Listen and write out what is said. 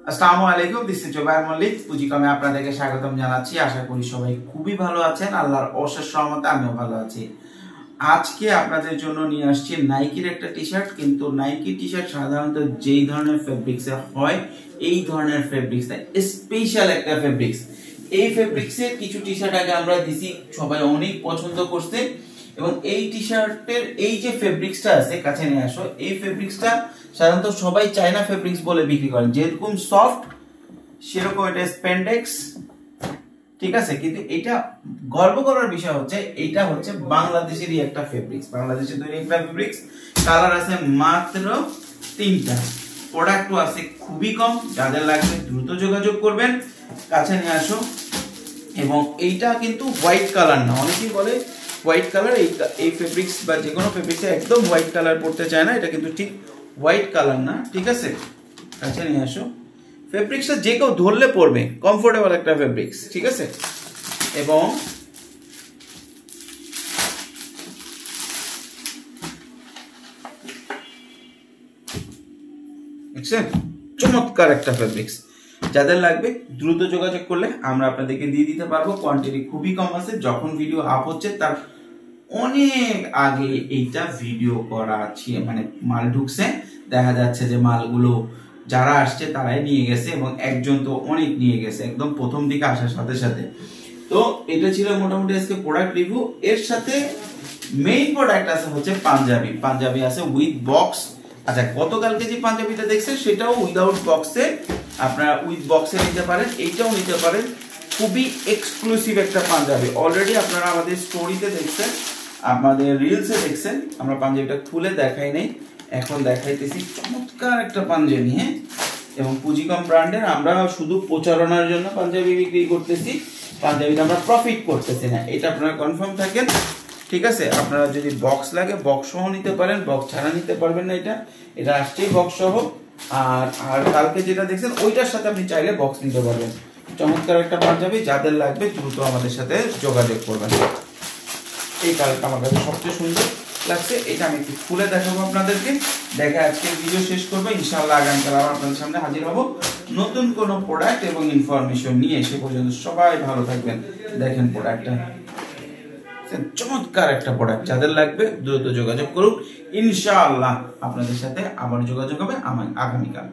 আসসালামু আলাইকুম, this is Zubair Mallick. পুঁজিকমে আপনাদেরকে স্বাগতম জানাচ্ছি। আশা করি সবাই খুবই ভালো আছেন। আল্লাহর অশেষ রহমতে আমিও ভালো আছি। আজকে আপনাদের জন্য নিয়ে আসছি নাইকির একটা টি শার্ট। কিন্তু নাইকি টি শার্ট সাধারণত যেই ধরনের ফেব্রিক্সে হয় এই ধরনের ফেব্রিক্স না, স্পেশাল একটা ফেব্রিক্স। এই ফেব্রিক্সের কিছু টি শার্ট আগে আমরা দিছি, সবাই অনেক পছন্দ করছে। এবং এই টি শার্টের এই যে ফেব্রিক্সটা আছে, কাছে নিয়ে আসো, এই ফেব্রিক্সটা সাধারণত সবাই চায়না ফেব্রিক্স বলে বিক্রি করেন, যেরকম সফট সেরকম এটা স্প্যান্ডেক্স, ঠিক আছে। কিন্তু এটা গর্ব করার বিষয় হচ্ছে এটা হচ্ছে বাংলাদেশেরই একটা ফেব্রিক্স, বাংলাদেশের তৈরি একটা ফেব্রিক্স। কালার আছে মাত্র 3টা, প্রোডাক্টও আছে খুবই কম। যাদের লাগবে দ্রুত যোগাযোগ করবেন, কাছে নিয়ে আসো। এবং এইটা কিন্তু হোয়াইট কালার না, অনেকেই বলে হোয়াইট কালার, এই ফেব্রিক্স বা যে কোনো ফেব্রিক্সে একদম হোয়াইট কালার পড়তে চায় না, এটা কিন্তু ঠিক হোয়াইট কালার না, ঠিক আছে। কাছে নিয়ে আসো। ফেব্রিক্সটা যে কেউ ধরলে পড়বে, কমফোর্টেবল একটা ফেব্রিক্স, ঠিক আছে। এবং চমৎকার একটা ফেব্রিক্স। যাদের লাগবে দ্রুত যোগাযোগ করলে আমরা আপনাদেরকে দিয়ে দিতে পারবো। কোয়ান্টিটি খুবই কম আছে। যখন ভিডিও আপ হচ্ছে তার অনেক আগে এইটা ভিডিও করা আছে, মানে মাল ঢুকছে, দেখা যাচ্ছে যে মালগুলো যারা আসছে তারাই নিয়ে গেছে এবং একজন তো অনেক নিয়ে গেছে একদম প্রথম দিকে আসার সাথে সাথে। তো এটা ছিল মোটামুটি আজকে প্রোডাক্ট রিভিউ। এর সাথে মেইন প্রোডাক্ট আছে হচ্ছে পাঞ্জাবি। পাঞ্জাবি আছে উইথ বক্স। আচ্ছা, গতকালকে যে পাঞ্জাবিটা দেখছেন সেটাও উইদাউট বক্সে, আপনারা উইথ বক্সে নিতে পারেন, এইটাও নিতে পারেন। খুবই এক্সক্লুসিভ একটা পাঞ্জাবি। অলরেডি আপনারা আমাদের স্টোরিতে দেখছেন, আমাদের রিলসে দেখছেন। আমরা পাঞ্জাবিটা খুলে দেখাই নাই, এখন দেখাইতেছি। চমৎকার একটা পাঞ্জাবি, হ্যাঁ। এবং পুঁজিকম ব্র্যান্ডের আমরা শুধু প্রচারণার জন্য পাঞ্জাবি বিক্রি করতেছি, পাঞ্জাবিতে আমরা প্রফিট করতেছি না, এটা আপনারা কনফার্ম থাকেন, ঠিক আছে। আপনারা যদি বক্স লাগে বক্স সহ নিতে পারেন, বক্স ছাড়া নিতে পারবেন না। এটা আসছেই বক্স সহ। আর কালকে যেটা দেখছেন ওইটার সাথে আপনি চাইলে বক্স নিতে পারবেন। চমৎকার একটা পাঞ্জাবি, যাদের লাগবে দ্রুত আমাদের সাথে যোগাযোগ করবেন। এই কালারটা আমার কাছে সবচেয়ে সুন্দর লাগছে, এটা আমি একটু খুলে দেখাবো আপনাদেরকে। দেখে আজকে ভিডিও শেষ করবো। ইনশাআল্লাহ আগামীকাল আবার আপনাদের সামনে হাজির হব নতুন কোনো প্রোডাক্ট এবং ইনফরমেশন নিয়ে। সে পর্যন্ত সবাই ভালো থাকবেন। দেখেন প্রোডাক্টটা চমৎকার একটা প্রোডাক্ট, যাদের লাগবে দ্রুত যোগাযোগ করুন। ইনশাআল্লাহ আপনাদের সাথে আবার যোগাযোগ হবে আগামীকাল।